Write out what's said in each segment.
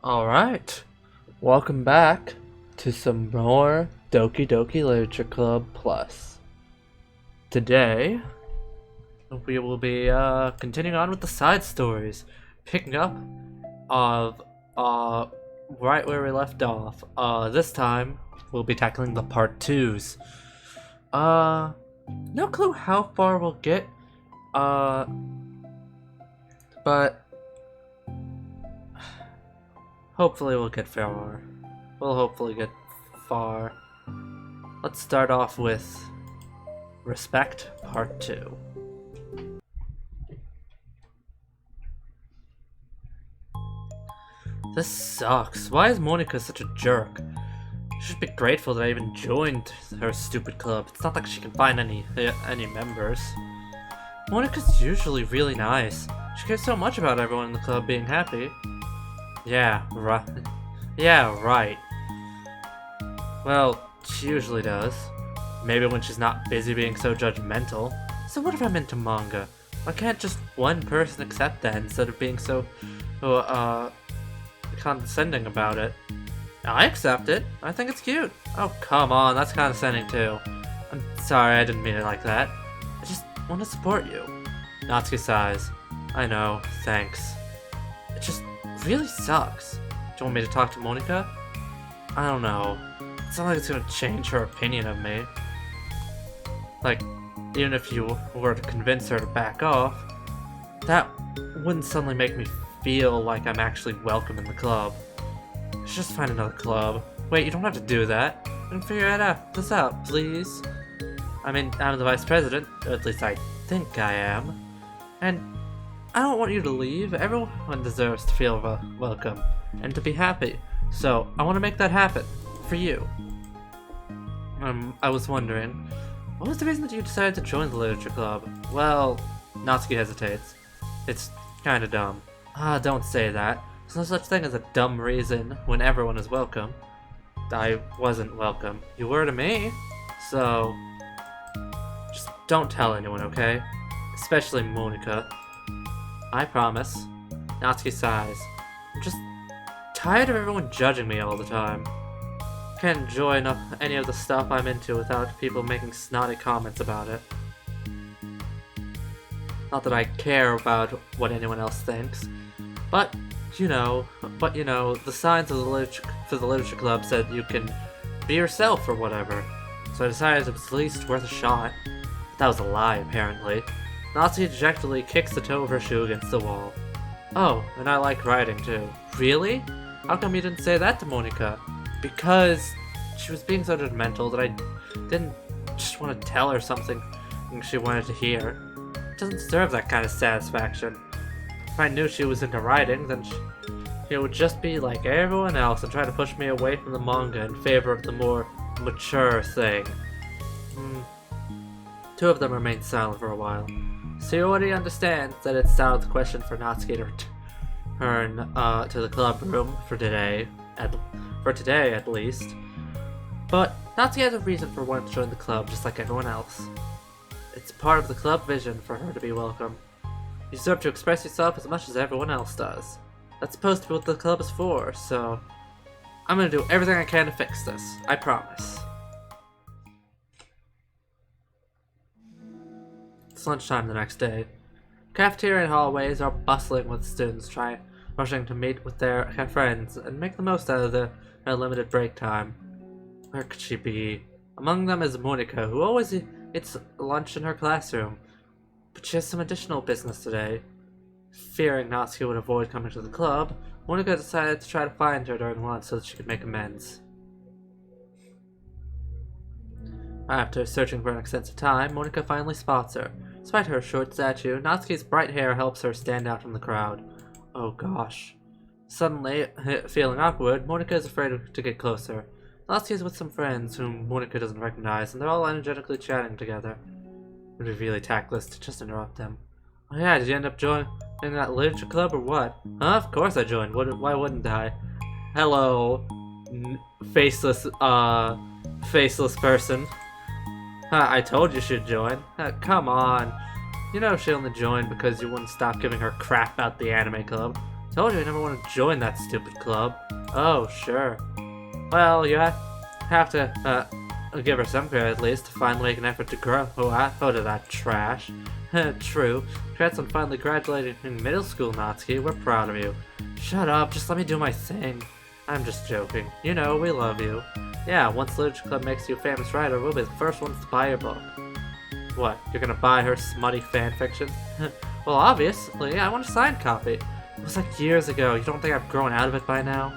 Alright, welcome back to some more Doki Doki Literature Club Plus. Today, we will be continuing on with the side stories, picking up of right where we left off. This time, we'll be tackling the part 2s. No clue how far we'll get, but hopefully we'll get far. We'll hopefully get far. Let's start off with Respect Part 2. This sucks. Why is Monica such a jerk? She should be grateful that I even joined her stupid club. It's not like she can find any members. Monica's usually really nice. She cares so much about everyone in the club being happy. Yeah, right. Yeah, right. Well, she usually does. Maybe when she's not busy being so judgmental. So what if I'm into manga? Why can't just one person accept that instead of being so, condescending about it? I accept it. I think it's cute. Oh, come on, that's condescending too. I'm sorry, I didn't mean it like that. I just want to support you. Natsuki sighs. I know, thanks. It just really sucks. Do you want me to talk to Monica? I don't know. It's not like it's gonna change her opinion of me. Like, even if you were to convince her to back off, that wouldn't suddenly make me feel like I'm actually welcome in the club. Just find another club. Wait, you don't have to do that. And figure this out, please. I mean, I'm the vice president, or at least I think I am. And I don't want you to leave. Everyone deserves to feel welcome and to be happy. So I want to make that happen for you. I was wondering, what was the reason that you decided to join the literature club? Well, Natsuki hesitates. It's kind of dumb. Ah, don't say that. There's no such thing as a dumb reason when everyone is welcome. I wasn't welcome. You were to me. So just don't tell anyone, okay? Especially Monica. I promise. Natsuki sighs. I'm just tired of everyone judging me all the time. Can't enjoy any of the stuff I'm into without people making snotty comments about it. Not that I care about what anyone else thinks, but you know, the signs of the literature club said you can be yourself or whatever. So I decided it was at least worth a shot. But that was a lie, apparently. Natsuki dejectedly kicks the toe of her shoe against the wall. Oh, and I like writing too. Really? How come you didn't say that to Monica? Because she was being so judgmental that I didn't just want to tell her something she wanted to hear. It doesn't deserve that kind of satisfaction. If I knew she was into writing, then she would just be like everyone else and try to push me away from the manga in favor of the more mature thing. Two of them remained silent for a while. Sayori understands that it's out of the question for Natsuki to return to the club room for today, at least. But Natsuki has a reason for wanting to join the club just like everyone else. It's part of the club vision for her to be welcome. You deserve to express yourself as much as everyone else does. That's supposed to be what the club is for, so I'm gonna do everything I can to fix this. I promise. It's lunchtime the next day. Cafeteria and hallways are bustling with students rushing to meet with their friends and make the most out of their limited break time. Where could she be? Among them is Monica, who always eats lunch in her classroom. But she has some additional business today. Fearing Natsuki would avoid coming to the club, Monica decided to try to find her during lunch so that she could make amends. After searching for an extensive time, Monica finally spots her. Despite her short stature, Natsuki's bright hair helps her stand out from the crowd. Oh gosh. Suddenly, feeling awkward, Monica is afraid to get closer. Natsuki is with some friends whom Monica doesn't recognize, and they're all energetically chatting together. It would be really tactless to just interrupt them. Oh yeah, did you end up joining that literature club or what? Huh? Of course I joined. Why wouldn't I? Hello, faceless person. I told you she'd join. Come on. You know she only joined because you wouldn't stop giving her crap about the anime club. Told you I never want to join that stupid club. Oh, sure. Well, you have to, give her some credit at least to finally make an effort to grow out of that trash. True. Congrats on finally graduating in middle school, Natsuki. We're proud of you. Shut up, just let me do my thing. I'm just joking. You know, we love you. Yeah, once Literature Club makes you a famous writer, we'll be the first ones to buy your book. What, you're gonna buy her smutty fanfiction? Well, obviously, I want a signed copy. It was like years ago. You don't think I've grown out of it by now?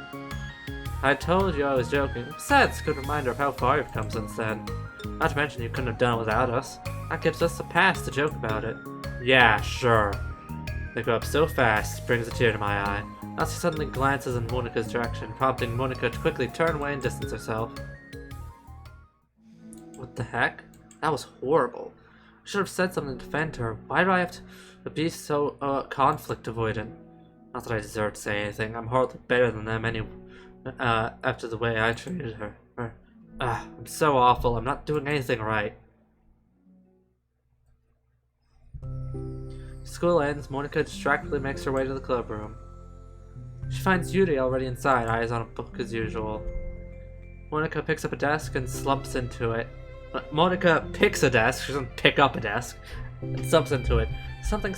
I told you I was joking. Besides, it's a good reminder of how far you've come since then. Not to mention you couldn't have done it without us. That gives us a pass to joke about it. Yeah, sure. They go up so fast, it brings a tear to my eye. Natsuki suddenly glances in Monika's direction, prompting Monika to quickly turn away and distance herself. What the heck? That was horrible. I should have said something to defend her. Why do I have to be so, conflict avoidant? Not that I deserve to say anything. I'm hardly better than them after the way I treated her. I'm so awful. I'm not doing anything right. School ends, Monika distractedly makes her way to the club room. She finds Yuri already inside, eyes on a book as usual. Monika picks up a desk and slumps into it. Monika picks a desk, she doesn't pick up a desk, and slumps into it. Something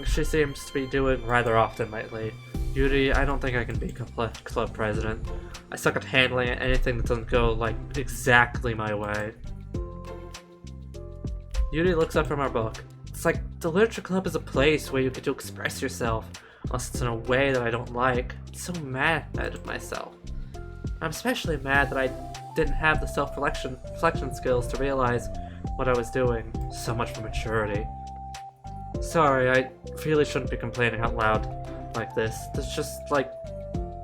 she seems to be doing rather often lately. Yuri, I don't think I can be club president. I suck at handling anything that doesn't go, like, exactly my way. Yuri looks up from her book. It's like the literature club is a place where you get to express yourself, unless it's in a way that I don't like. I'm so mad at myself. I'm especially mad that I didn't have the self-reflection skills to realize what I was doing. So much for maturity. Sorry, I really shouldn't be complaining out loud like this. There's just, like,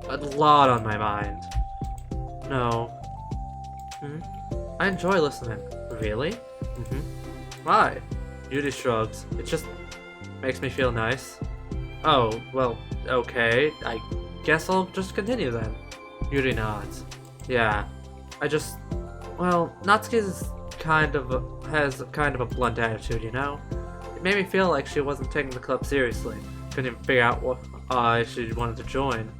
a lot on my mind. No. I enjoy listening. Really? Why? Yuri shrugs. It just makes me feel nice. Oh, well, okay. I guess I'll just continue then. Yuri nods. Yeah. Well, Natsuki has kind of a blunt attitude, you know? It made me feel like she wasn't taking the club seriously. Couldn't even figure out why she wanted to join.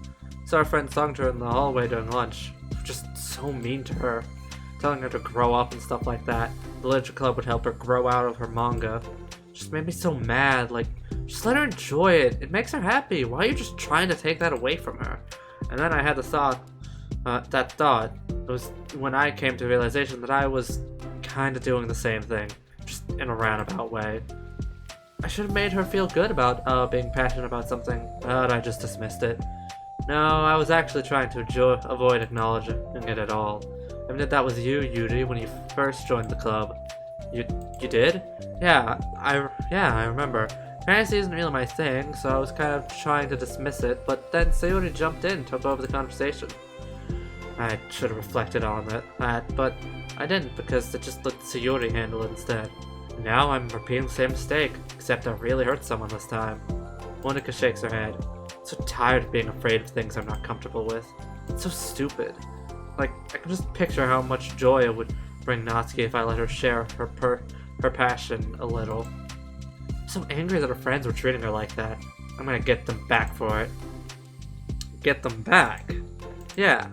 Saw her friend sung to her in the hallway during lunch. Just so mean to her. Telling her to grow up and stuff like that. The literature club would help her grow out of her manga. Just made me so mad. Like, just let her enjoy it. It makes her happy. Why are you just trying to take that away from her? And then I had the thought, it was when I came to the realization that I was kind of doing the same thing, just in a roundabout way. I should have made her feel good about being passionate about something, but I just dismissed it. No, I was actually trying to avoid acknowledging it at all. I mean, that was you, Yuri, when you first joined the club. You did? Yeah, I remember. Fantasy isn't really my thing, so I was kind of trying to dismiss it, but then Sayori jumped in and took over the conversation. I should have reflected on that, but I didn't because it just let Sayori handle it instead. Now I'm repeating the same mistake, except I really hurt someone this time. Monika shakes her head. I'm so tired of being afraid of things I'm not comfortable with. It's so stupid. Like, I can just picture how much joy it would bring Natsuki if I let her share her passion a little. I'm so angry that her friends were treating her like that. I'm gonna get them back for it. Get them back? Yeah,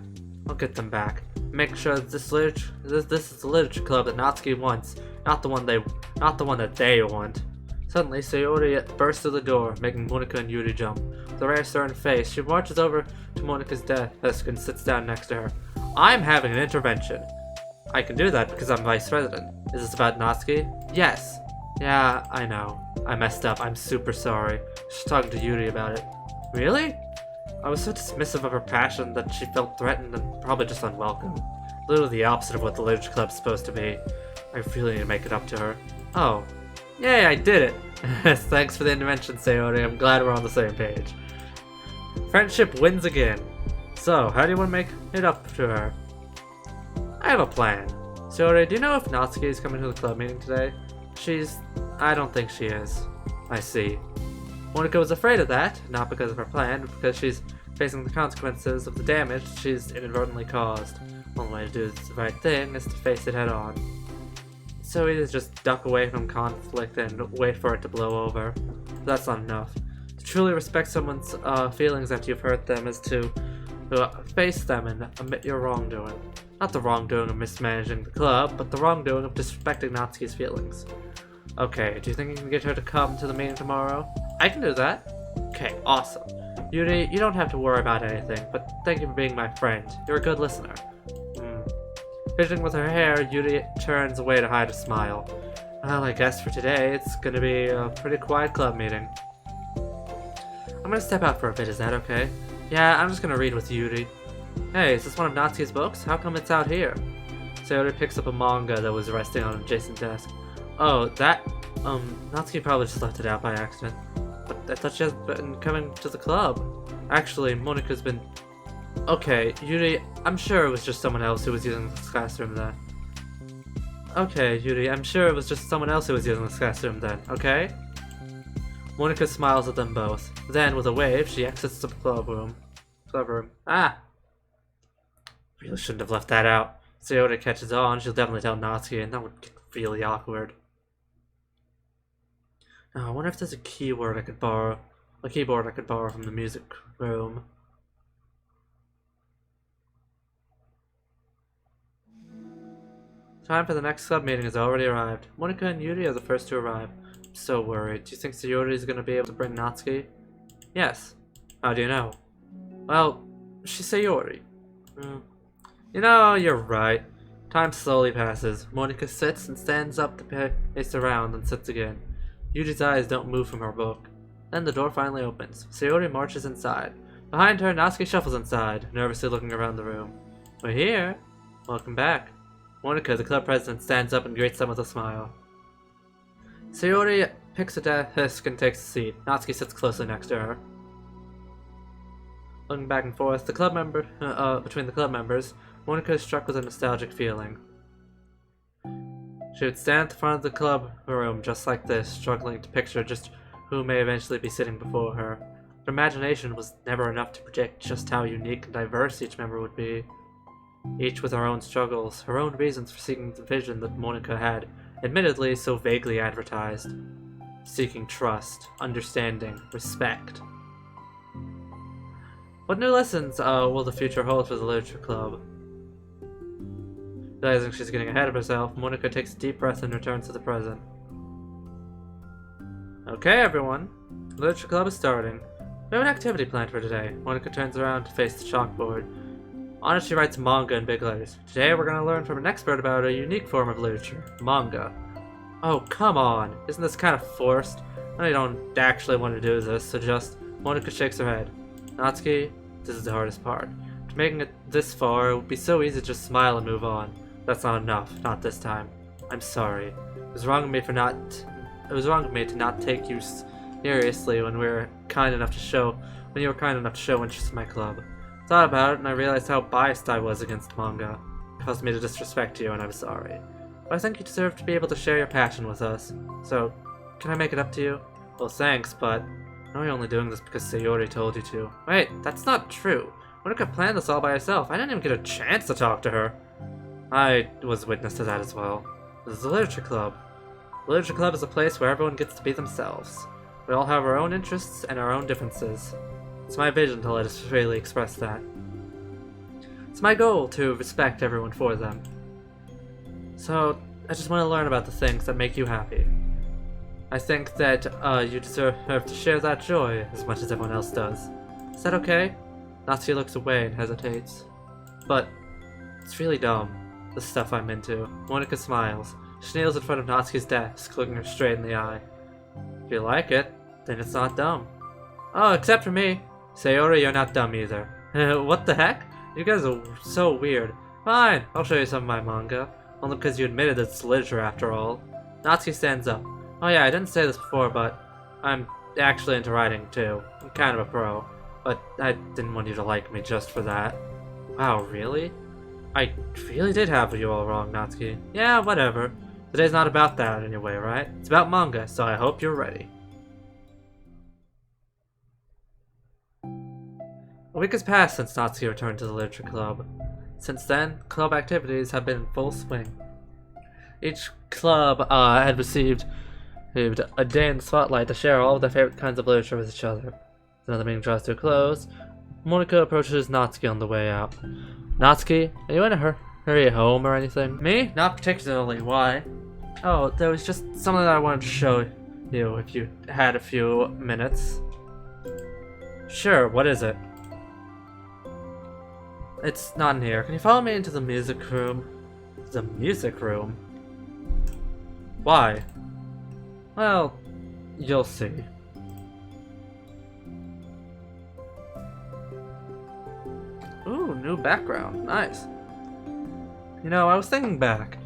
I'll get them back. Make sure that this is the literature club that Natsuki wants, not the one that they want. Suddenly, Sayori bursts through the door, making Monika and Yuri jump. With a rare stern face, she marches over to Monika's desk and sits down next to her. I'm having an intervention. I can do that because I'm vice president. Is this about Natsuki? Yes. Yeah, I know. I messed up. I'm super sorry. She's talking to Yuri about it. Really? I was so dismissive of her passion that she felt threatened and probably just unwelcome. Literally the opposite of what the literature club's supposed to be. I really need to make it up to her. Oh. Yay, I did it! Thanks for the intervention, Sayori. I'm glad we're on the same page. Friendship wins again. So, how do you want to make it up to her? I have a plan. Sayori, do you know if Natsuki is coming to the club meeting today? I don't think she is. I see. Monika was afraid of that, not because of her plan, but because she's facing the consequences of the damage she's inadvertently caused. One way to do the right thing is to face it head on. So either just duck away from conflict and wait for it to blow over. But that's not enough. To truly respect someone's feelings after you've hurt them is to face them and admit your wrongdoing. Not the wrongdoing of mismanaging the club, but the wrongdoing of disrespecting Natsuki's feelings. Okay, do you think you can get her to come to the meeting tomorrow? I can do that. Okay, awesome. Yuri, you don't have to worry about anything, but thank you for being my friend. You're a good listener. Fidgeting with her hair, Yuri turns away to hide a smile. Well, I guess for today, it's gonna be a pretty quiet club meeting. I'm gonna step out for a bit, is that okay? Yeah, I'm just gonna read with Yuri. Hey, is this one of Natsuki's books? How come it's out here? Sayori picks up a manga that was resting on an adjacent desk. Oh, that... Natsuki probably just left it out by accident. But I thought she has been coming to the club. Actually, Monika's been... Okay, Yuri, I'm sure it was just someone else who was using this classroom then. Okay, Yuri, I'm sure it was just someone else who was using this classroom then, okay? Monika smiles at them both. Then, with a wave, she exits the club room. Ah! Really shouldn't have left that out. Sayori catches on, she'll definitely tell Natsuki, and that would get really awkward. Now, I wonder if there's a keyboard I could borrow from the music room. Time for the next club meeting has already arrived. Monika and Yuri are the first to arrive. I'm so worried. Do you think Sayori is going to be able to bring Natsuki? Yes. How do you know? Well, she's Sayori. You know, you're right. Time slowly passes. Monika sits and stands up to pace around and sits again. Yuri's eyes don't move from her book. Then the door finally opens. Sayori marches inside. Behind her, Natsuki shuffles inside, nervously looking around the room. We're here. Welcome back. Monika, the club president, stands up and greets them with a smile. Sayori picks a desk and takes a seat. Natsuki sits closely next to her. Looking back and forth, between the club members, Monika is struck with a nostalgic feeling. She would stand at the front of the club room just like this, struggling to picture just who may eventually be sitting before her. Her imagination was never enough to predict just how unique and diverse each member would be. Each with her own struggles, her own reasons for seeking the vision that Monika had, admittedly so vaguely advertised. Seeking trust, understanding, respect. What new lessons will the future hold for the literature club? Realizing she's getting ahead of herself, Monika takes a deep breath and returns to the present. Okay, everyone. The literature club is starting. We have an activity planned for today. Monika turns around to face the chalkboard. On it she writes manga in big letters. Today we're going to learn from an expert about a unique form of literature, manga. Oh, come on. Isn't this kind of forced? I don't actually want to do this, so just... Monika shakes her head. Natsuki, this is the hardest part. After making it this far, it would be so easy to just smile and move on. That's not enough. Not this time. I'm sorry. It was wrong of me to not take you seriously when you were kind enough to show interest in my club. Thought about it and I realized how biased I was against manga. It caused me to disrespect you and I'm sorry. But I think you deserve to be able to share your passion with us. So, can I make it up to you? Well, thanks, but I know you're only doing this because Sayori told you to. Wait, that's not true. Monika planned this all by herself. I didn't even get a chance to talk to her. I was witness to that as well. This is the literature club. The literature club is a place where everyone gets to be themselves. We all have our own interests and our own differences. It's my vision to let us freely express that. It's my goal to respect everyone for them. So, I just want to learn about the things that make you happy. I think that you deserve to share that joy as much as everyone else does. Is that okay? Natsuki looks away and hesitates. But, it's really dumb, the stuff I'm into. Monika smiles. She kneels in front of Natsuki's desk, looking her straight in the eye. If you like it, then it's not dumb. Oh, except for me. Sayori, you're not dumb either. What the heck? You guys are so weird. Fine, I'll show you some of my manga. Only because you admitted it's literature after all. Natsuki stands up. Oh yeah, I didn't say this before, but I'm actually into writing too. I'm kind of a pro. But I didn't want you to like me just for that. Wow, really? I really did have you all wrong, Natsuki. Yeah, whatever. Today's not about that anyway, right? It's about manga, so I hope you're ready. A week has passed since Natsuki returned to the literature club. Since then, club activities have been in full swing. Each club had received received a day in the spotlight to share all of their favorite kinds of literature with each other. As another meeting draws to a close, Monika approaches Natsuki on the way out. Natsuki, are you in a hurry home or anything? Me? Not particularly. Why? Oh, there was just something that I wanted to show you if you had a few minutes. Sure, what is it? It's not in here. Can you follow me into the music room? The music room? Why? Well, you'll see. Ooh, new background. Nice. You know, I was thinking back.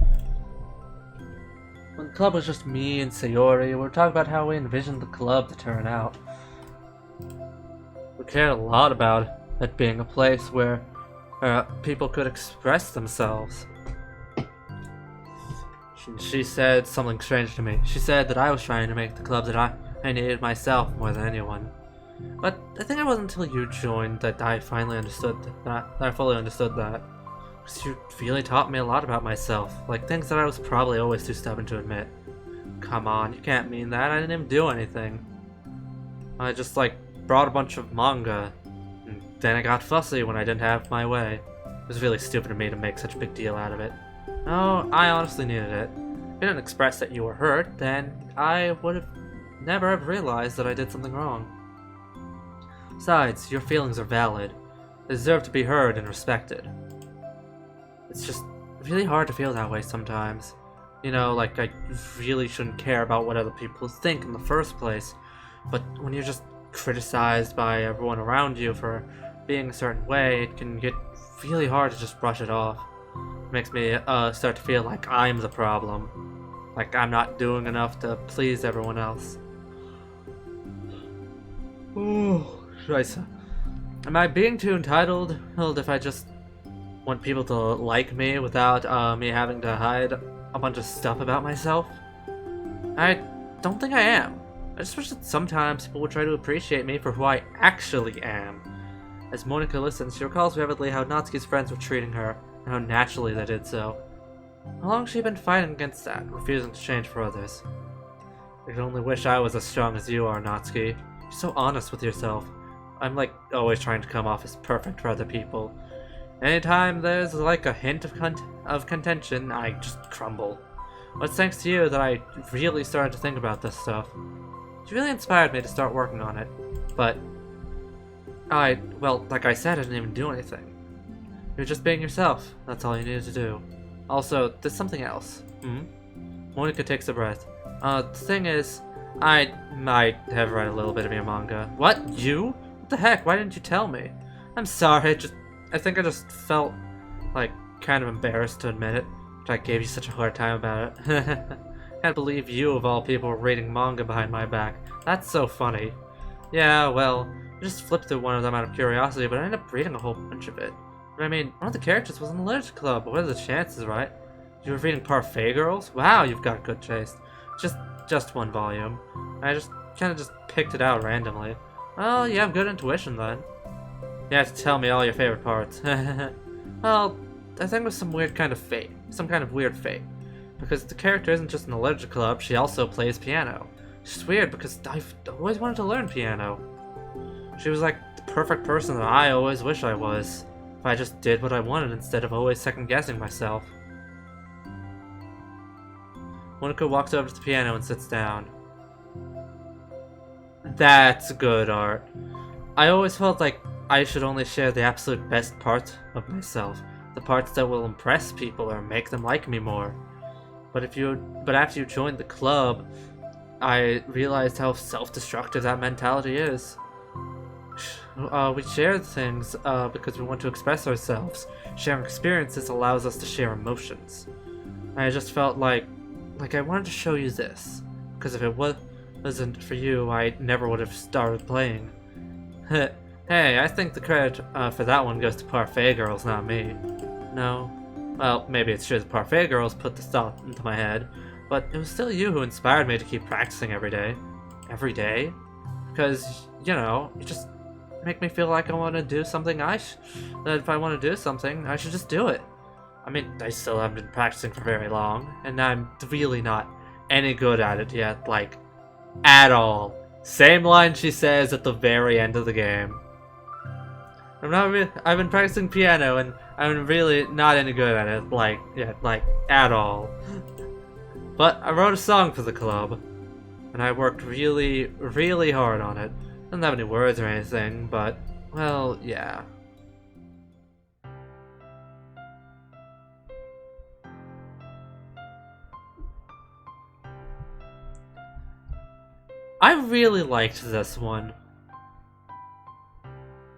When the club was just me and Sayori, we were talking about how we envisioned the club to turn out. We cared a lot about it being a place where people could express themselves. She said something strange to me. She said that I was trying to make the club that I needed myself more than anyone. But I think it wasn't until you joined that I finally understood that I fully understood that. Because you really taught me a lot about myself, like things that I was probably always too stubborn to admit. Come on, you can't mean that. I didn't even do anything. I just brought a bunch of manga, and then I got fussy when I didn't have my way. It was really stupid of me to make such a big deal out of it. No, I honestly needed it. If you didn't express that you were hurt, then I would have never have realized that I did something wrong. Besides, your feelings are valid. They deserve to be heard and respected. It's just really hard to feel that way sometimes. You know, I really shouldn't care about what other people think in the first place, but when you're just criticized by everyone around you for being a certain way, it can get really hard to just brush it off. It makes me start to feel like I'm the problem. Like I'm not doing enough to please everyone else. Ooh, scheiße. Am I being too entitled if I just want people to like me without me having to hide a bunch of stuff about myself? I don't think I am. I just wish that sometimes people would try to appreciate me for who I actually am. As Monika listens, she recalls vividly how Natsuki's friends were treating her, and how naturally they did so. How long has she been fighting against that, refusing to change for others? I can only wish I was as strong as you are, Natsuki. You're so honest with yourself. I'm always trying to come off as perfect for other people. Anytime there's a hint of contention, I just crumble. But it's thanks to you that I really started to think about this stuff. You really inspired me to start working on it. But well, like I said, I didn't even do anything. You're just being yourself. That's all you needed to do. Also, there's something else. Monika takes a breath. The thing is, I might have read a little bit of your manga. What? You? What the heck? Why didn't you tell me? I'm sorry, I think I just felt, kind of embarrassed to admit it. But I gave you such a hard time about it. Can't believe you, of all people, were reading manga behind my back. That's so funny. Yeah, well, I just flipped through one of them out of curiosity, but I ended up reading a whole bunch of it. I mean, one of the characters was in the literature club, but what are the chances, right? You were reading Parfait Girls? Wow, you've got good taste. Just one volume. I just kind of picked it out randomly. Well, you have good intuition then. You have to tell me all your favorite parts. Well, I think it was some kind of weird fate. Because the character isn't just in the literature club, she also plays piano. She's weird because I've always wanted to learn piano. She was the perfect person that I always wish I was. If I just did what I wanted instead of always second-guessing myself. Monika walks over to the piano and sits down. That's good art. I always felt like I should only share the absolute best parts of myself. The parts that will impress people or make them like me more. But after you joined the club, I realized how self-destructive that mentality is. We share things because we want to express ourselves. Sharing experiences allows us to share emotions. I just felt like I wanted to show you this. Because if it wasn't for you, I never would have started playing. Hey, I think the credit for that one goes to Parfait Girls, not me. No. Well, maybe it's true the Parfait Girls put the thought into my head, but it was still you who inspired me to keep practicing every day. Every day? Because, you just make me feel like I want to do something that if I want to do something, I should just do it. I mean, I still haven't been practicing for very long, and I'm really not any good at it yet, like, at all. Same line she says at the very end of the game. I've been practicing piano and I'm really not any good at it, like, yeah, like, at all. But I wrote a song for the club, and I worked really, really hard on it. Doesn't have any words or anything, but, well, yeah. I really liked this one.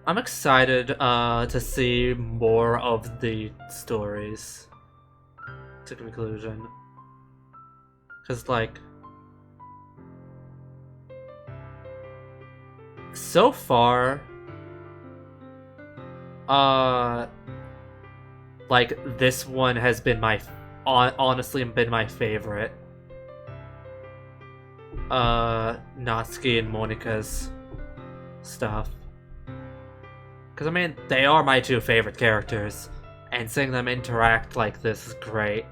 I'm excited to see more of the stories to conclusion. Cause like so far like this one has been honestly been my favorite. Natsuki and Monika's stuff. Because, I mean, they are my two favorite characters, and seeing them interact like this is great.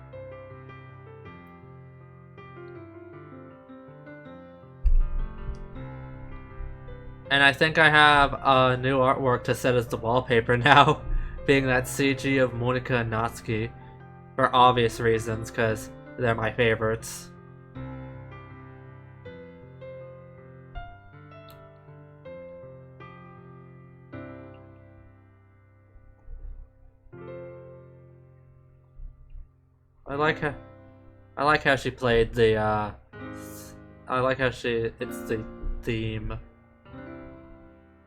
And I think I have a new artwork to set as the wallpaper now, being that CG of Monika and Natsuki, for obvious reasons, because they're my favorites. I like how she played the I like how it's the theme.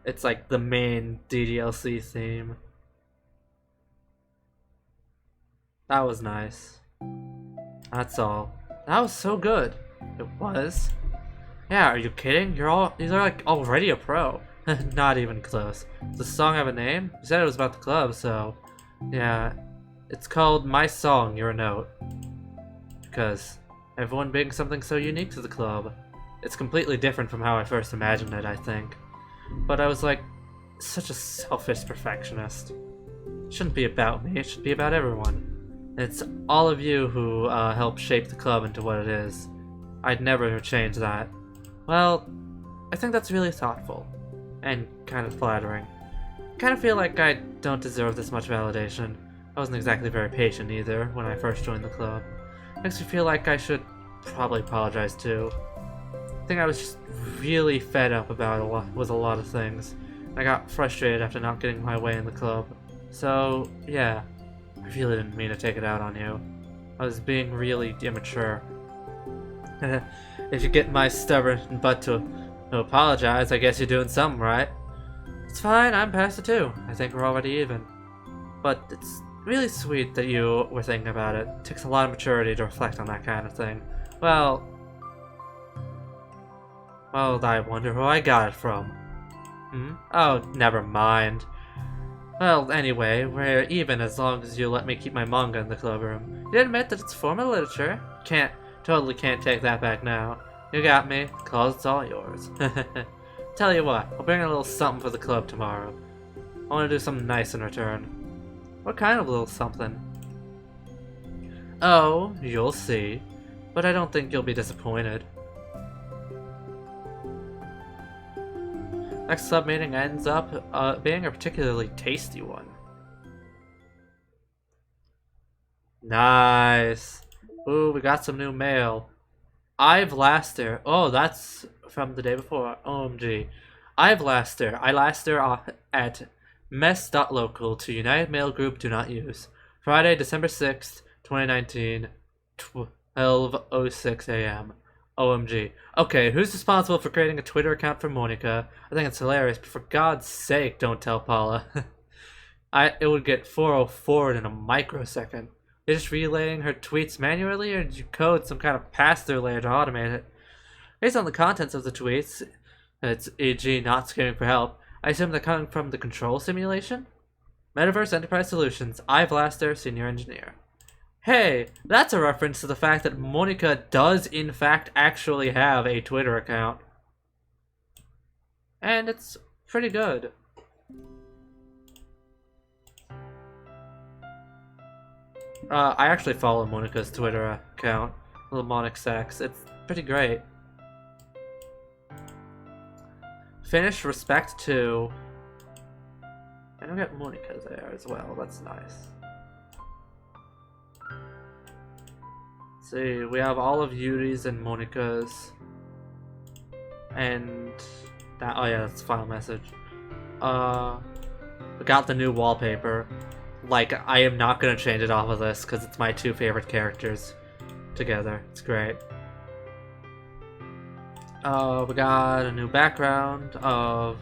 It's like the main DDLC theme. That was nice. That's all. That was so good. It was. Yeah, are you kidding? You're like already a pro. Not even close. Does the song have a name? You said it was about the club, so yeah. It's called My Song, Your Note. Because everyone brings something so unique to the club. It's completely different from how I first imagined it, I think. But I was like, such a selfish perfectionist. It shouldn't be about me, it should be about everyone. It's all of you who helped shape the club into what it is. I'd never change that. Well, I think that's really thoughtful. And kind of flattering. I kind of feel like I don't deserve this much validation. I wasn't exactly very patient either when I first joined the club. Makes me feel like I should probably apologize too. I think I was just really fed up about a lot of things. I got frustrated after not getting my way in the club. So, yeah, I really didn't mean to take it out on you. I was being really immature. If you get my stubborn butt to apologize, I guess you're doing something right. It's fine, I'm past it too. I think we're already even. But it's really sweet that you were thinking about it. It takes a lot of maturity to reflect on that kind of thing. Well, I wonder who I got it from. Hmm? Oh, never mind. Well, anyway, we're even as long as you let me keep my manga in the club room. You admit that it's formal literature. Totally can't take that back now. You got me. Closet's all yours. Tell you what, I'll bring a little something for the club tomorrow. I want to do something nice in return. What kind of little something? Oh, you'll see. But I don't think you'll be disappointed. Next club meeting ends up being a particularly tasty one. Nice. Ooh, we got some new mail. I've Laster. Oh, that's from the day before. OMG. I've Laster. I Laster at mess.local to United Mail Group do not use. Friday, December 6th, 2019, 12:06 a.m. OMG. Okay, who's responsible for creating a Twitter account for Monika? I think it's hilarious, but for God's sake, don't tell Paula. It would get 404 in a microsecond. You're just relaying her tweets manually, or did you code some kind of pass-through layer to automate it? Based on the contents of the tweets, it's e.g. not screaming for help, I assume they're coming from the control simulation? Metaverse Enterprise Solutions, Blaster, Senior Engineer. Hey, that's a reference to the fact that Monika does in fact actually have a Twitter account. And it's pretty good. I actually follow Monika's Twitter account. little demonic sex. It's pretty great. Finish Respect 2. And we got Monica there as well. That's nice. Let's see, we have all of Yuri's and Monica's. And that, oh yeah, that's the final message. We got the new wallpaper. Like, I am not gonna change it off of this because it's my two favorite characters together. It's great. We got a new background of,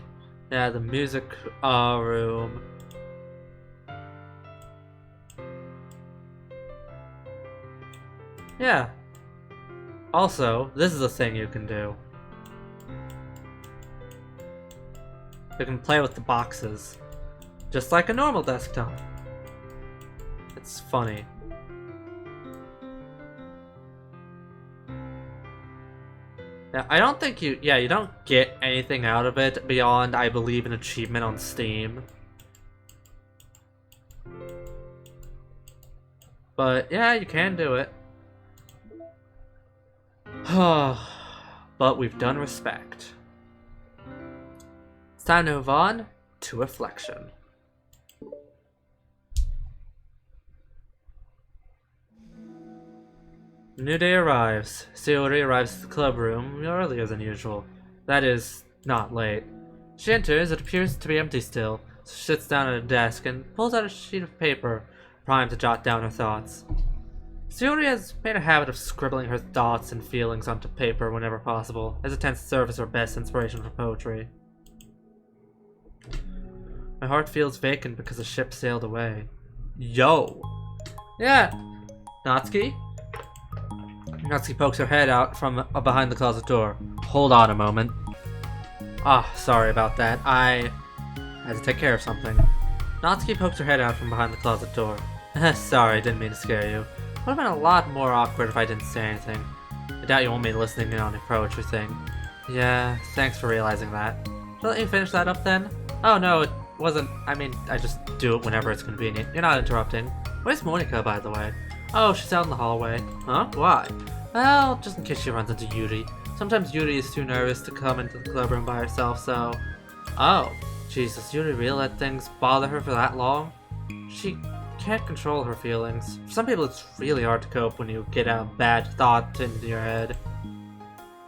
yeah, the music room. Yeah. Also, this is a thing you can do. You can play with the boxes, just like a normal desktop. It's funny. Yeah, I don't think you don't get anything out of it beyond, I believe, an achievement on Steam. But yeah, you can do it. But we've done Respect. It's time to move on to Reflection. New day arrives. Sayori arrives at the club room earlier than usual. That is, not late. She enters, it appears to be empty still, so she sits down at a desk and pulls out a sheet of paper, primed to jot down her thoughts. Sayori has made a habit of scribbling her thoughts and feelings onto paper whenever possible, as it tends to serve as her best inspiration for poetry. My heart feels vacant because the ship sailed away. Yo! Yeah! Natsuki? Natsuki pokes her head out from behind the closet door. Hold on a moment. Ah, sorry about that. I had to take care of something. Natsuki pokes her head out from behind the closet door. Sorry, didn't mean to scare you. Would have been a lot more awkward if I didn't say anything. I doubt you want me listening in on your poetry thing. Yeah, thanks for realizing that. Should I let you finish that up then? Oh no, it wasn't. I mean, I just do it whenever it's convenient. You're not interrupting. Where's Monica, by the way? Oh, she's out in the hallway. Huh? Why? Well, just in case she runs into Yuri. Sometimes Yuri is too nervous to come into the club room by herself, so... Oh, Jesus, Yuri really let things bother her for that long? She can't control her feelings. For some people, it's really hard to cope when you get a bad thought into your head.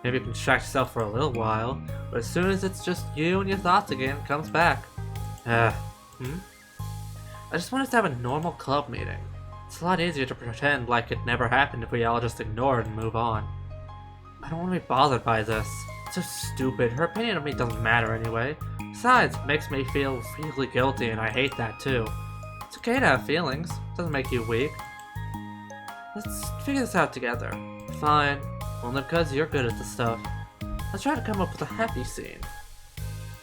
Maybe you can distract yourself for a little while, but as soon as it's just you and your thoughts again, it comes back. I just want us to have a normal club meeting. It's a lot easier to pretend like it never happened if we all just ignore it and move on. I don't want to be bothered by this. It's so stupid. Her opinion of me doesn't matter anyway. Besides, it makes me feel really guilty, and I hate that too. It's okay to have feelings. It doesn't make you weak. Let's figure this out together. Fine. Only because you're good at this stuff. Let's try to come up with a happy scene.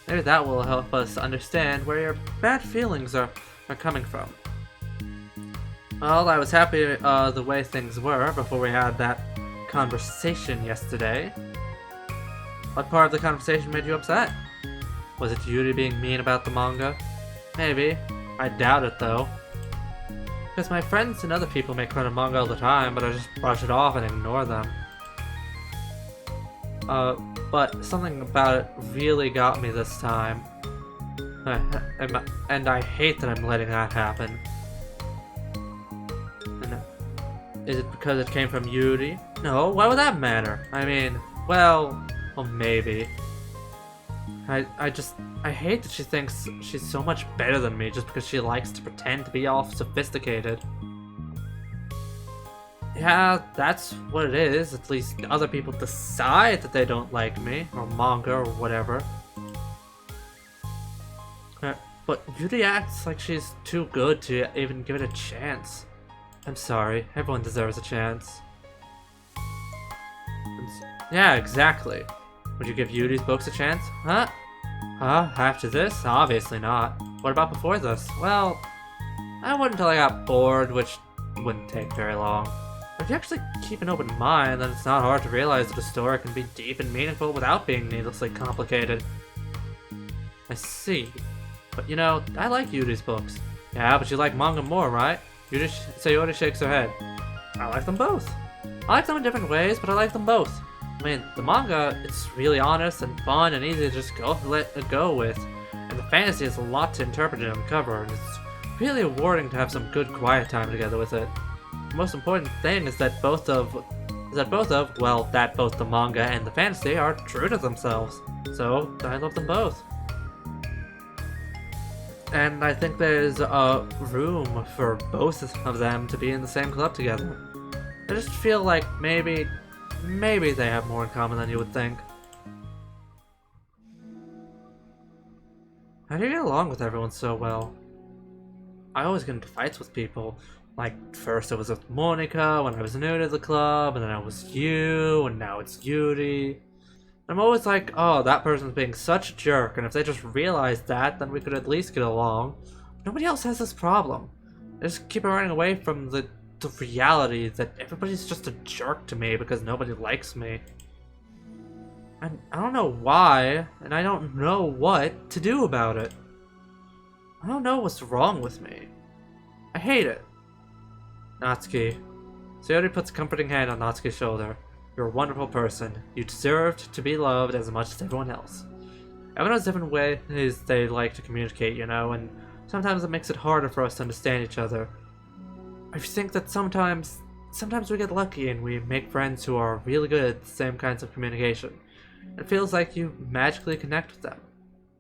Maybe that will help us understand where your bad feelings are coming from. Well, I was happy the way things were before we had that conversation yesterday. What part of the conversation made you upset? Was it Yuri being mean about the manga? Maybe. I doubt it though. Because my friends and other people make fun of manga all the time, but I just brush it off and ignore them. But something about it really got me this time. And I hate that I'm letting that happen. And is it because it came from Yuri? No, why would that matter? I mean, well, maybe. I hate that she thinks she's so much better than me just because she likes to pretend to be all sophisticated. Yeah, that's what it is. At least other people decide that they don't like me, or manga, or whatever. But Yuri acts like she's too good to even give it a chance. I'm sorry, everyone deserves a chance. Yeah, exactly. Would you give Yuri's books a chance? Huh? After this? Obviously not. What about before this? Well, I would until I got bored, which wouldn't take very long. But if you actually keep an open mind, then it's not hard to realize that a story can be deep and meaningful without being needlessly complicated. I see. But you know, I like Yuri's books. Yeah, but you like manga more, right? Sayori shakes her head. I like them both. I like them in different ways, but I like them both. I mean, the manga, it's really honest and fun and easy to just let it go with. And the fantasy has a lot to interpret and uncover, and it's really rewarding to have some good quiet time together with it. The most important thing is that both the manga and the fantasy are true to themselves. So, I love them both. And I think there's room for both of them to be in the same club together. I just feel like maybe they have more in common than you would think. How do you get along with everyone so well? I always get into fights with people. Like, first it was with Monica when I was new to the club, and then it was you, and now it's Yuri. I'm always like, oh, that person's being such a jerk, and if they just realized that, then we could at least get along. Nobody else has this problem. They just keep running away from the reality that everybody's just a jerk to me because nobody likes me. And I don't know why, and I don't know what to do about it. I don't know what's wrong with me. I hate it. Natsuki. Sayori puts a comforting hand on Natsuki's shoulder. You're a wonderful person. You deserved to be loved as much as everyone else. Everyone has different ways they like to communicate, you know, and sometimes it makes it harder for us to understand each other. I think that sometimes we get lucky and we make friends who are really good at the same kinds of communication. It feels like you magically connect with them.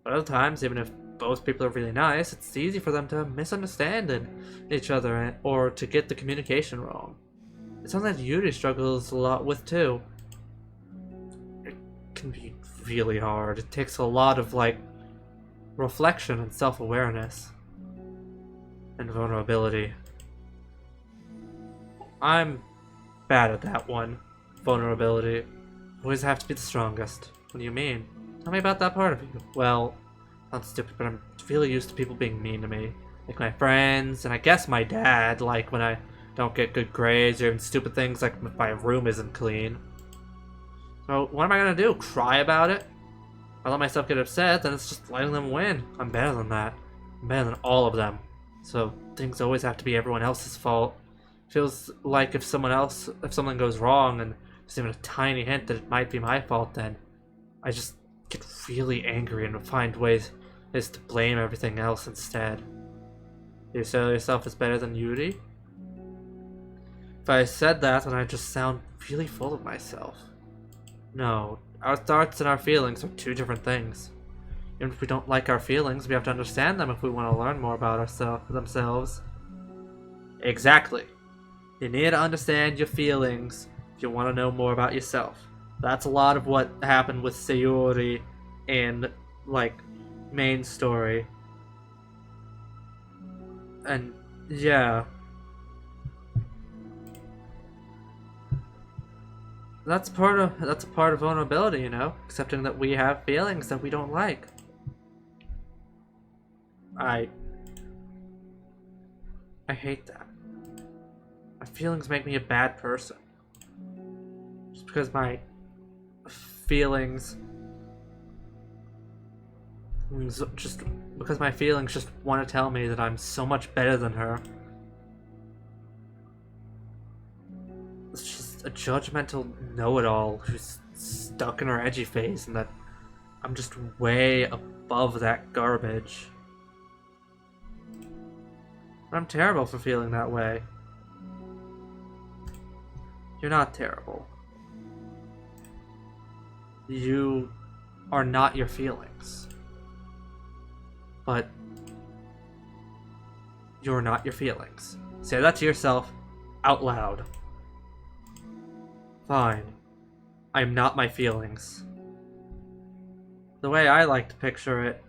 But other times, even if both people are really nice, it's easy for them to misunderstand each other or to get the communication wrong. It's something that Yuri struggles a lot with too. It can be really hard. It takes a lot of, like, reflection and self-awareness. And vulnerability. I'm bad at that one. Vulnerability. Always have to be the strongest. What do you mean? Tell me about that part of you. Well, sounds stupid, but I'm really used to people being mean to me. Like my friends, and I guess my dad, like when I don't get good grades, or even stupid things like if my room isn't clean. So, what am I gonna do? Cry about it? If I let myself get upset, then it's just letting them win. I'm better than that. I'm better than all of them. So, things always have to be everyone else's fault. Feels like if something goes wrong and there's even a tiny hint that it might be my fault, then I just get really angry and find ways to blame everything else instead. You say yourself is better than Yuri? If I said that, then I just sound really full of myself. No, our thoughts and our feelings are two different things. Even if we don't like our feelings, we have to understand them if we want to learn more about themselves. Exactly. You need to understand your feelings if you want to know more about yourself. That's a lot of what happened with Sayori and, like, main story. And, yeah. That's a part of vulnerability, you know? Accepting that we have feelings that we don't like. I hate that. My feelings make me a bad person. Just because my feelings just want to tell me that I'm so much better than her. It's just a judgmental know-it-all who's stuck in her edgy phase, and that I'm just way above that garbage. I'm terrible for feeling that way. You're not terrible. You are not your feelings. But you're not your feelings. Say that to yourself out loud. Fine. I'm not my feelings. The way I like to picture it,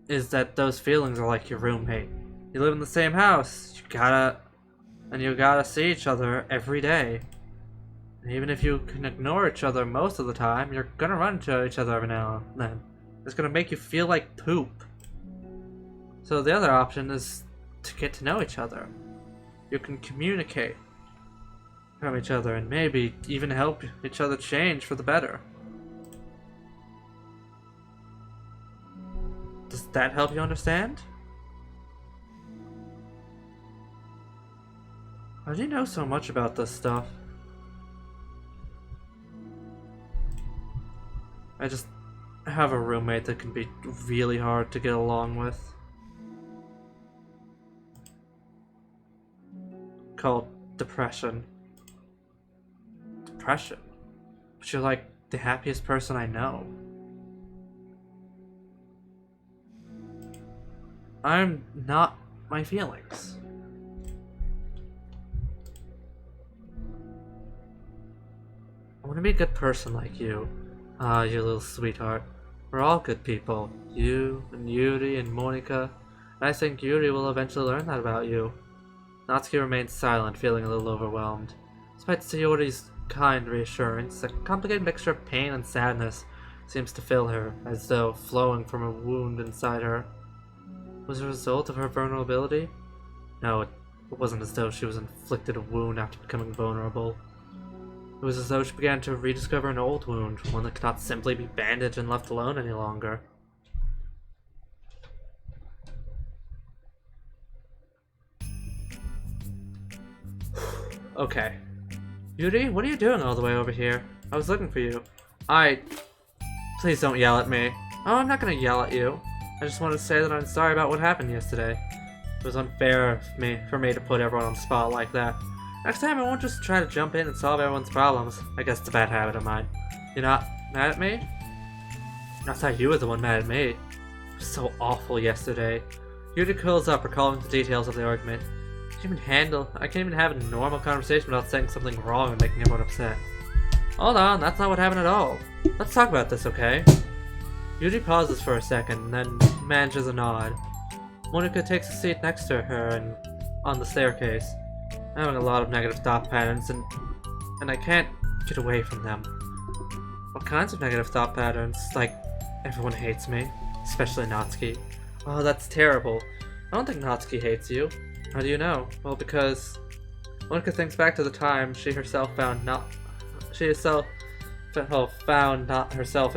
is that those feelings are like your roommate. You live in the same house. You gotta see each other every day. And even if you can ignore each other most of the time, you're gonna run into each other every now and then. It's gonna make you feel like poop. So the other option is to get to know each other. You can communicate from each other and maybe even help each other change for the better. Does that help you understand? How do you know so much about this stuff? I just have a roommate that can be really hard to get along with. Called depression. Depression? But you're like the happiest person I know. I'm not my feelings. I want to be a good person like you. Ah, you little sweetheart. We're all good people. You, and Yuri, and Monika. And I think Yuri will eventually learn that about you. Natsuki remained silent, feeling a little overwhelmed. Despite Sayori's kind reassurance, a complicated mixture of pain and sadness seems to fill her, as though flowing from a wound inside her. Was it a result of her vulnerability? No, it wasn't as though she was inflicted a wound after becoming vulnerable. It was as though she began to rediscover an old wound, one that could not simply be bandaged and left alone any longer. Okay. Yuri, what are you doing all the way over here? I was looking for you. Please don't yell at me. Oh, I'm not gonna yell at you. I just wanted to say that I'm sorry about what happened yesterday. It was unfair for me to put everyone on the spot like that. Next time I won't just try to jump in and solve everyone's problems. I guess it's a bad habit of mine. You're not mad at me? I thought you were the one mad at me. It was so awful yesterday. Yuri curls up, recalling the details of the argument. I can't even have a normal conversation without saying something wrong and making everyone upset. Hold on, that's not what happened at all. Let's talk about this, okay? Yuri pauses for a second, and then manages a nod. Monika takes a seat next to her and on the staircase. I'm having a lot of negative thought patterns, and I can't get away from them. What kinds of negative thought patterns? Like, everyone hates me, especially Natsuki. Oh, that's terrible. I don't think Natsuki hates you. How do you know? Well, because Monika thinks back to the time she herself found herself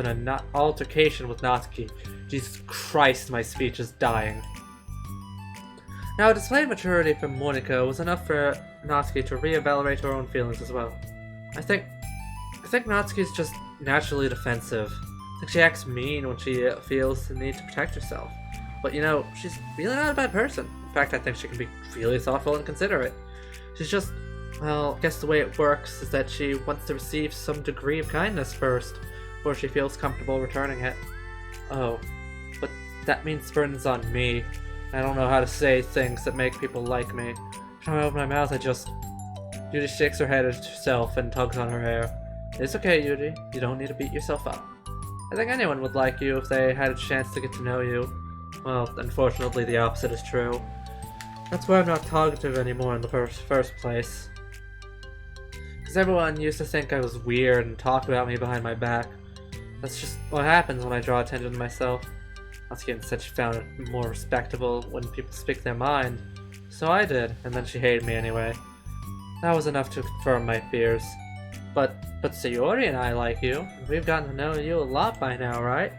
in an altercation with Natsuki. Jesus Christ, my speech is dying. Now, displayed maturity from Monika was enough for Natsuki to re-evaluate her own feelings as well. I think Natsuki's just naturally defensive. I think she acts mean when she feels the need to protect herself. But you know, she's really not a bad person. In fact, I think she can be really thoughtful and considerate. She's just, well, I guess the way it works is that she wants to receive some degree of kindness first, before she feels comfortable returning it. Oh, but that means burden's on me. I don't know how to say things that make people like me. Every time I open my mouth, Yuri shakes her head at herself and tugs on her hair. It's okay, Yuri. You don't need to beat yourself up. I think anyone would like you if they had a chance to get to know you. Well, unfortunately, the opposite is true. That's why I'm not talkative anymore in the first place. Because everyone used to think I was weird and talk about me behind my back. That's just what happens when I draw attention to myself. Natsuki said she found it more respectable when people speak their mind. So I did, and then she hated me anyway. That was enough to confirm my fears. But Sayori and I like you. We've gotten to know you a lot by now, right?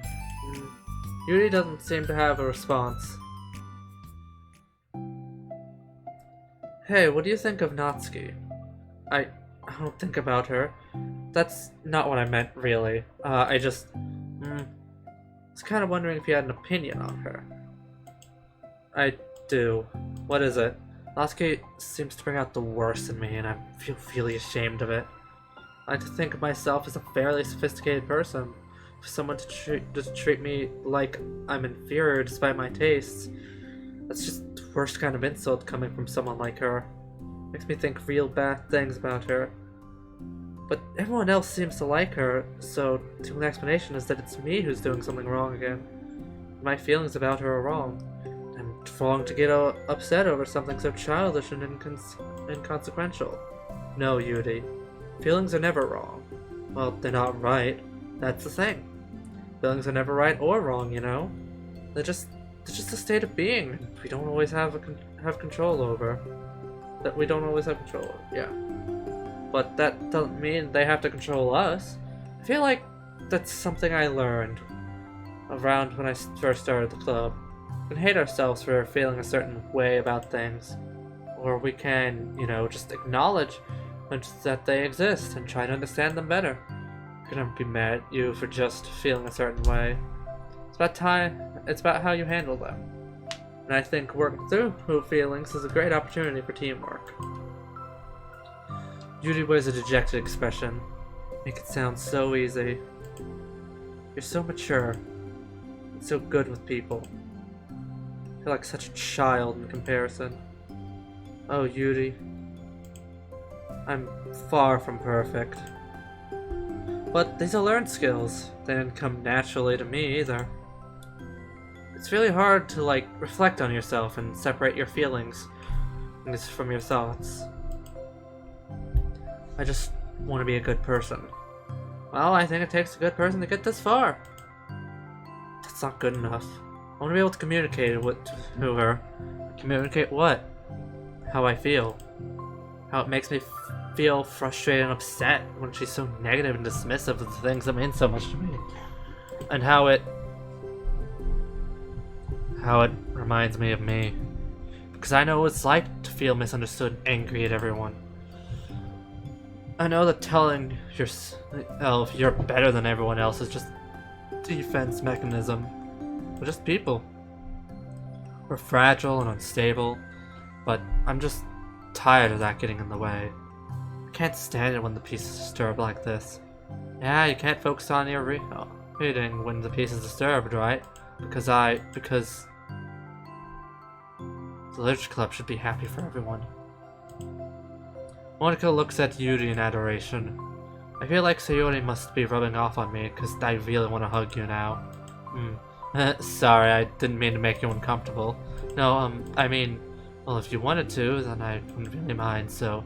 Yuri doesn't seem to have a response. Hey, what do you think of Natsuki? I don't think about her. That's not what I meant, really. I just... was kind of wondering if you had an opinion on her. I do. What is it? Natsuki seems to bring out the worst in me, and I feel really ashamed of it. I like to think of myself as a fairly sophisticated person. For someone to treat me like I'm inferior despite my tastes, that's just the worst kind of insult coming from someone like her. Makes me think real bad things about her. But everyone else seems to like her, so the only explanation is that it's me who's doing something wrong again. My feelings about her are wrong. I'm wrong to get upset over something so childish and inconsequential. No, Yuri. Feelings are never wrong. Well, they're not right. That's the thing. Feelings are never right or wrong, you know? They're just a state of being we don't always have control over. That we don't always have control over, yeah. But that doesn't mean they have to control us. I feel like that's something I learned around when I first started the club. We can hate ourselves for feeling a certain way about things. Or we can, just acknowledge that they exist and try to understand them better. I couldn't be mad at you for just feeling a certain way. It's about how you handle them. And I think working through feelings is a great opportunity for teamwork. Yuri wears a dejected expression. Make it sound so easy. You're so mature. And so good with people. You're like such a child in comparison. Oh, Yuri. I'm far from perfect. But these are learned skills. They didn't come naturally to me either. It's really hard to, reflect on yourself and separate your feelings from your thoughts. I just want to be a good person. Well, I think it takes a good person to get this far. That's not good enough. I want to be able to communicate to her. Communicate what? How I feel. How it makes me feel frustrated and upset when she's so negative and dismissive of the things that mean so much to me. And how it reminds me of me. Because I know what it's like to feel misunderstood and angry at everyone. I know that telling yourself you're better than everyone else is just a defense mechanism. We're just people. We're fragile and unstable, but I'm just tired of that getting in the way. I can't stand it when the piece is disturbed like this. Yeah, you can't focus on your reading when the piece is disturbed, right? Because the Literature Club should be happy for everyone. Monica looks at Yuri in adoration. I feel like Sayori must be rubbing off on me because I really want to hug you now. Sorry, I didn't mean to make you uncomfortable. No, I mean, well, if you wanted to, then I wouldn't really mind, so...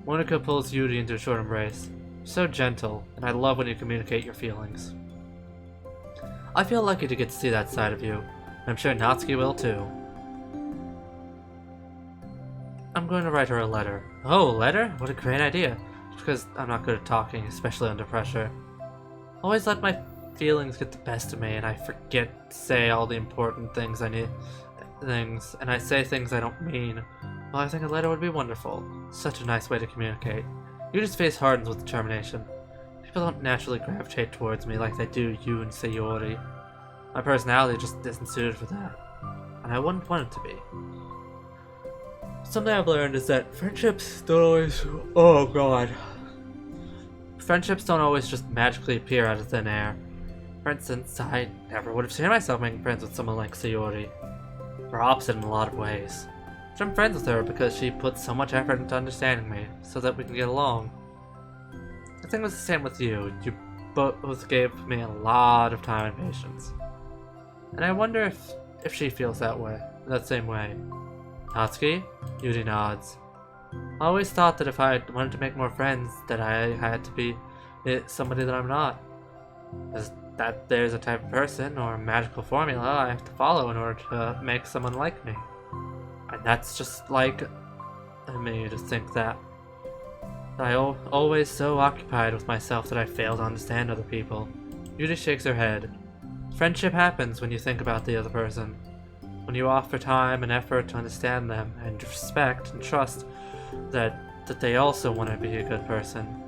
Monica pulls Yuri into a short embrace. You're so gentle, and I love when you communicate your feelings. I feel lucky to get to see that side of you, and I'm sure Natsuki will too. I'm going to write her a letter. Oh, a letter? What a great idea. Because I'm not good at talking, especially under pressure. Always let my feelings get the best of me, and I forget to say all the important things and I say things I don't mean. Well, I think a letter would be wonderful. Such a nice way to communicate. Yuri's face hardens with determination. People don't naturally gravitate towards me like they do you and Sayori. My personality just isn't suited for that. And I wouldn't want it to be. Something I've learned is that friendships don't always... Oh god. Friendships don't always just magically appear out of thin air. For instance, I never would have seen myself making friends with someone like Sayori. We're opposite in a lot of ways. But I'm friends with her because she puts so much effort into understanding me, so that we can get along. I think it was the same with you. You both gave me a lot of time and patience. And I wonder if she feels that same way. Natsuki? Yuri nods. I always thought that if I wanted to make more friends, that I had to be somebody that I'm not. That there's a type of person or magical formula I have to follow in order to make someone like me. And that's just like me to think that. I'm always so occupied with myself that I fail to understand other people. Yuri shakes her head. Friendship happens when you think about the other person. When you offer time and effort to understand them, and respect and trust that they also want to be a good person.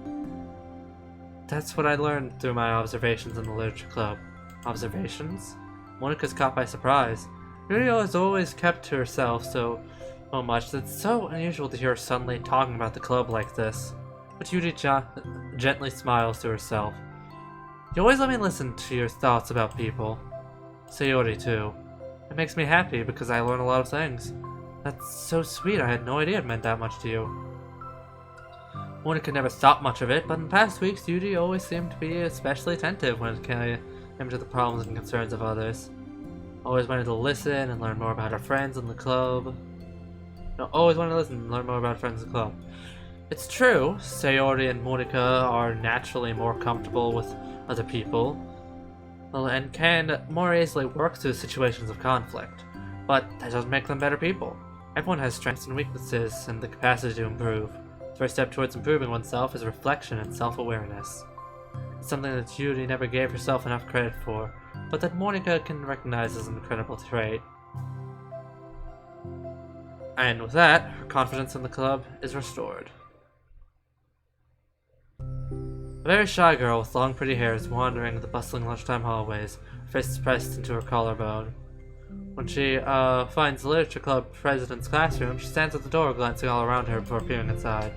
That's what I learned through my observations in the Literature Club. Observations? Monica's caught by surprise. Yuri has always kept to herself so much that it's so unusual to hear her suddenly talking about the club like this. But Yuri gently smiles to herself. You always let me listen to your thoughts about people. Sayori too. It makes me happy because I learn a lot of things. That's so sweet, I had no idea it meant that much to you. Monica never thought much of it, but in the past weeks, Yuri always seemed to be especially attentive when it came to the problems and concerns of others. Always wanted to listen and learn more about her friends in the club. Always wanted to listen and learn more about friends in the club. It's true, Sayori and Monica are naturally more comfortable with other people, and can more easily work through situations of conflict, but that doesn't make them better people. Everyone has strengths and weaknesses and the capacity to improve. The first step towards improving oneself is reflection and self-awareness. It's something that Yuri never gave herself enough credit for, but that Monica can recognize as an incredible trait. And with that, her confidence in the club is restored. A very shy girl with long pretty hair is wandering the bustling lunchtime hallways, her face pressed into her collarbone. When she finds the literature club president's classroom, she stands at the door, glancing all around her before peering inside.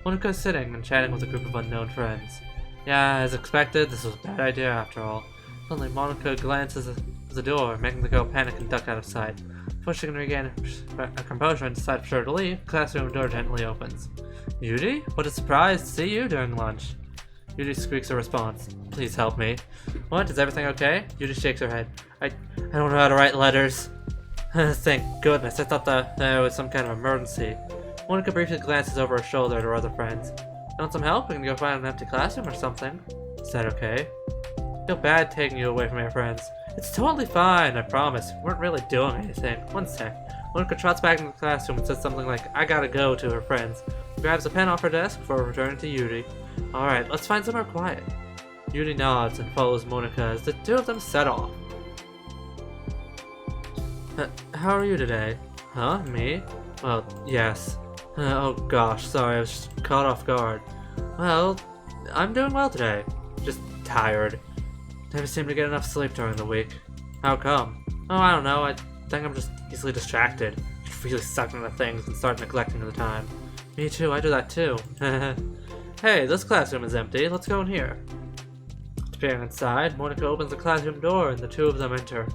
Monika is sitting and chatting with a group of unknown friends. Yeah, as expected, this was a bad idea after all. Suddenly, Monika glances at the door, making the girl panic and duck out of sight. Before she can regain her composure and decide for sure to leave, the classroom door gently opens. Yuri? What a surprise to see you during lunch. Yuri squeaks a response. Please help me. What? Is everything okay? Yuri shakes her head. I don't know how to write letters. Thank goodness. I thought that there was some kind of emergency. Monika briefly glances over her shoulder at her other friends. Want some help? We can go find an empty classroom or something. Is that okay? I feel bad taking you away from your friends. It's totally fine, I promise. We weren't really doing anything. One sec. Monika trots back into the classroom and says something like, I gotta go, to her friends. Grabs a pen off her desk before returning to Yuri. Alright, let's find somewhere quiet. Yuri nods and follows Monika as the two of them set off. How are you today? Huh? Me? Well, yes. Oh gosh, sorry, I was just caught off guard. Well, I'm doing well today. Just tired. Never seem to get enough sleep during the week. How come? Oh, I don't know, I think I'm just easily distracted. Just really sucked into things and start neglecting the time. Me too, I do that too. Hey, this classroom is empty, let's go in here. Appearing inside, Monika opens the classroom door and the two of them enter.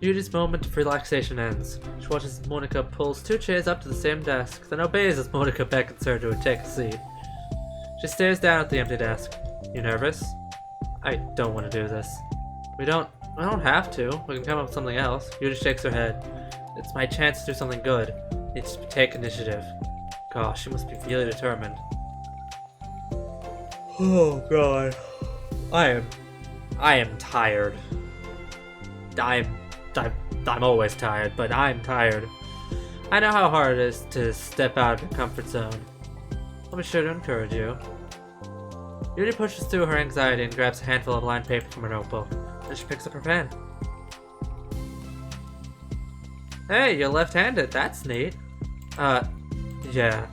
Yuri's moment of relaxation ends. She watches as Monika pulls two chairs up to the same desk, then obeys as Monika beckons her to take a seat. She stares down at the empty desk. You nervous? I don't want to do this. I don't have to. We can come up with something else. Yuri shakes her head. It's my chance to do something good. Needs to take initiative. Gosh, she must be really determined. Oh god. I am tired. I'm always tired, but I'm tired. I know how hard it is to step out of your comfort zone. I'll be sure to encourage you. Yuri pushes through her anxiety and grabs a handful of lined paper from her notebook. Then she picks up her pen. Hey, you're left-handed. That's neat. Yeah.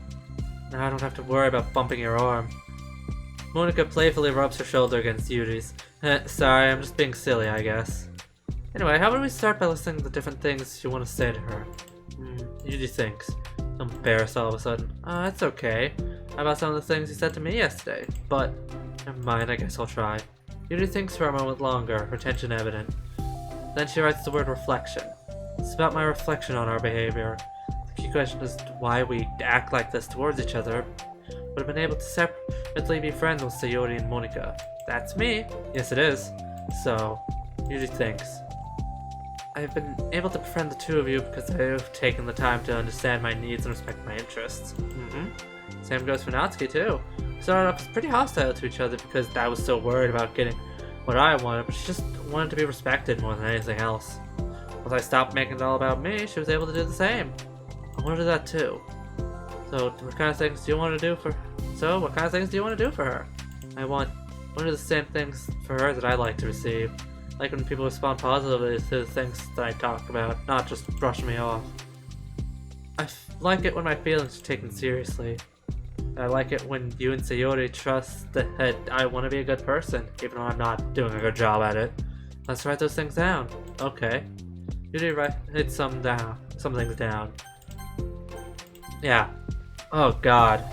Now I don't have to worry about bumping your arm. Monika playfully rubs her shoulder against Yuri's. Sorry, I'm just being silly, I guess. Anyway, how about we start by listing the different things you want to say to her? Yuri thinks. I'm embarrassed all of a sudden. It's okay. How about some of the things you said to me yesterday? But, never mind, I guess I'll try. Yuri thinks for a moment longer, her tension evident. Then she writes the word reflection. It's about my reflection on our behavior. The key question is why we act like this towards each other. Would have been able to separately be friends with Sayori and Monika. That's me. Yes, it is. So, Yuri thinks. I've been able to befriend the two of you because I have taken the time to understand my needs and respect my interests. Same goes for Natsuki too. We started off as pretty hostile to each other because I was so worried about getting what I wanted, but she just wanted to be respected more than anything else. Once I stopped making it all about me, she was able to do the same. I want to do that too. So, what kind of things do you want to do for her? I want to do the same things for her that I like to receive. Like when people respond positively to the things that I talk about, not just brush me off. I like it when my feelings are taken seriously. I like it when you and Sayori trust that I want to be a good person, even though I'm not doing a good job at it. Let's write those things down. Okay. Yuri write some things down. Yeah. Oh god.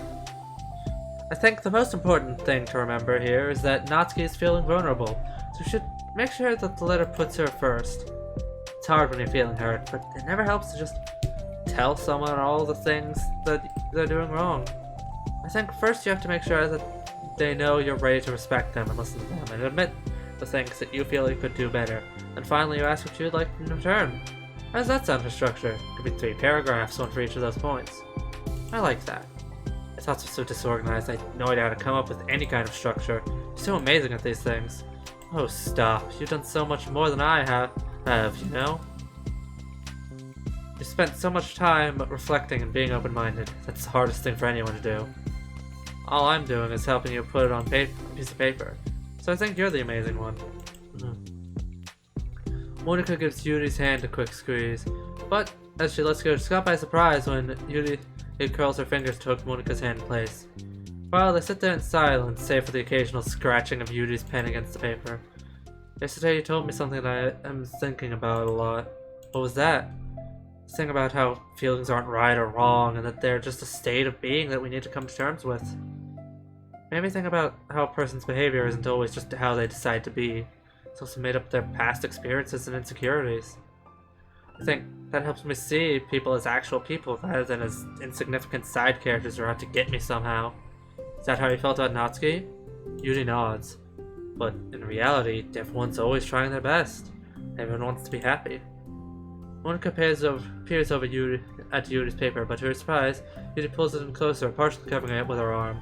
I think the most important thing to remember here is that Natsuki is feeling vulnerable, so we should make sure that the letter puts her first. It's hard when you're feeling hurt, but it never helps to just tell someone all the things that they're doing wrong. I think first you have to make sure that they know you're ready to respect them and listen to them, and admit the things that you feel you could do better. And finally you ask what you'd like in return. How does that sound for structure? It could be 3 paragraphs, one for each of those points. I like that. My thoughts are so disorganized, I had no idea how to come up with any kind of structure. You're so amazing at these things. Oh, stop. You've done so much more than I have, you know? You spent so much time reflecting and being open-minded. That's the hardest thing for anyone to do. All I'm doing is helping you put it on a piece of paper. So I think you're the amazing one. Monika gives Yuri's hand a quick squeeze, but as she lets go, she's caught by surprise when Yuri curls her fingers to hook Monika's hand in place. While they sit there in silence, save for the occasional scratching of Yuri's pen against the paper. Yesterday you told me something that I am thinking about a lot. What was that? This thing about how feelings aren't right or wrong, and that they're just a state of being that we need to come to terms with. Made me think about how a person's behavior isn't always just how they decide to be. It's also made up of their past experiences and insecurities. I think that helps me see people as actual people rather than as insignificant side characters who are out to get me somehow. Is that how you felt about Natsuki? Yuri nods. But in reality, everyone's always trying their best. Everyone wants to be happy. Monika peers over at Yuri's paper, but to her surprise, Yuri pulls it in closer, partially covering it with her arm.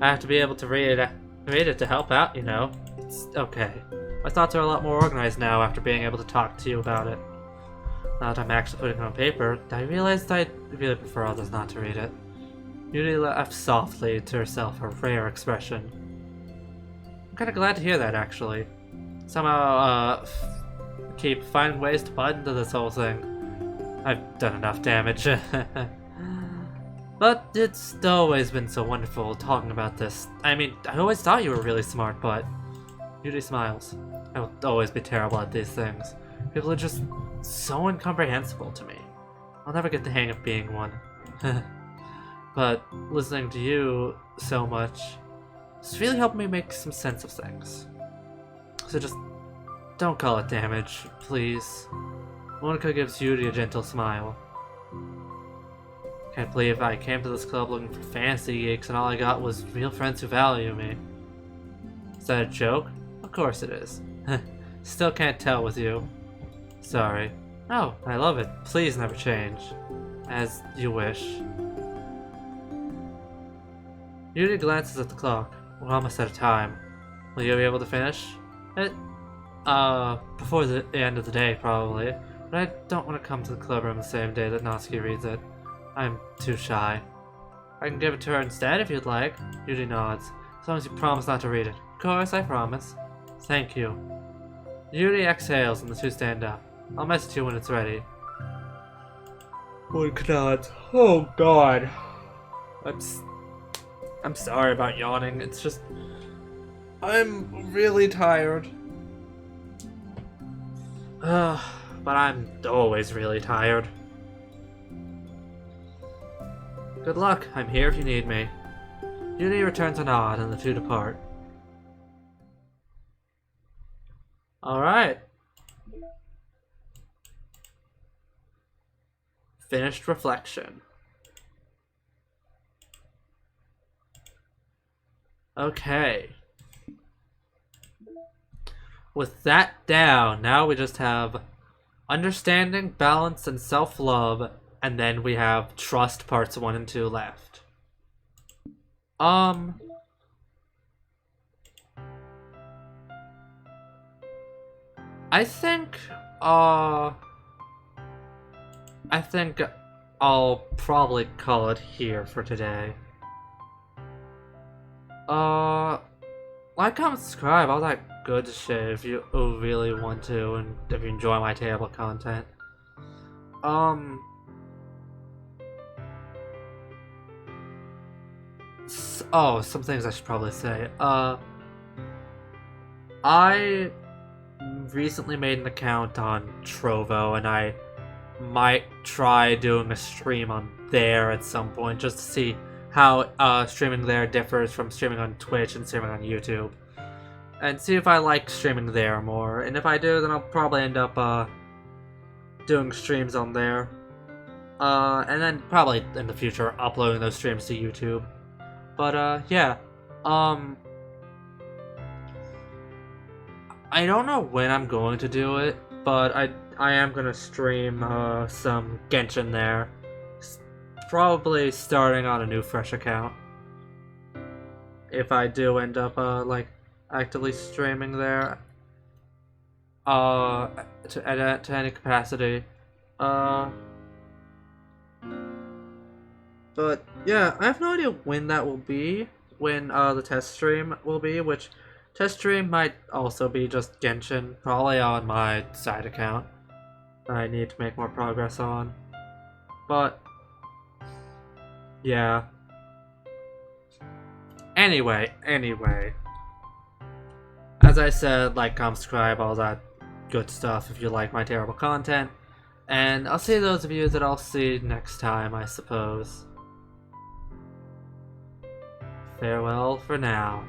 I have to be able to read it to help out, you know. It's okay. My thoughts are a lot more organized now after being able to talk to you about it. Now that I'm actually putting it on paper, I realized I'd really prefer others not to read it. Yuri laughed softly to herself, a rare expression. I'm kinda glad to hear that, actually. Somehow, keep finding ways to butt into this whole thing. I've done enough damage. But it's always been so wonderful talking about this. I mean, I always thought you were really smart, but... Yuri smiles. I will always be terrible at these things. People are just so incomprehensible to me. I'll never get the hang of being one. But listening to you so much, it's really helped me make some sense of things. So just don't call it damage, please. Monika gives Yuri a gentle smile. Can't believe I came to this club looking for fantasy geeks and all I got was real friends who value me. Is that a joke? Of course it is. Still can't tell with you. Sorry. Oh, I love it. Please never change. As you wish. Yuri glances at the clock. We're almost out of time. Will you be able to finish it? Before the end of the day, probably. But I don't want to come to the clubroom the same day that Natsuki reads it. I'm too shy. I can give it to her instead if you'd like. Yuri nods. As long as you promise not to read it. Of course, I promise. Thank you. Yuri exhales and the two stand up. I'll message you when it's ready. One nods. Oh god. I'm sorry about yawning. It's just... I'm really tired. But I'm always really tired. Good luck. I'm here if you need me. Yuri returns a nod and the two depart. Alright. Finished reflection. Okay. With that down, now we just have understanding, balance, and self-love, and then we have trust parts 1 and 2 left. I think I'll probably call it here for today. Like, comment, subscribe, all that good shit if you really want to, and if you enjoy my table content. Some things I should probably say. I recently made an account on Trovo, and I might try doing a stream on there at some point, just to see how streaming there differs from streaming on Twitch and streaming on YouTube. And see if I like streaming there more. And if I do, then I'll probably end up doing streams on there. And then probably in the future uploading those streams to YouTube. But yeah. I don't know when I'm going to do it, but I am gonna stream some Genshin there. Probably starting on a new fresh account. If I do end up like actively streaming there to any capacity. But yeah, I have no idea when that will be, when the test stream will be, which Chess stream might also be just Genshin, probably on my side account. I need to make more progress on. But yeah. Anyway. As I said, like, comment, subscribe, all that good stuff if you like my terrible content. And I'll see those of you that I'll see next time, I suppose. Farewell for now.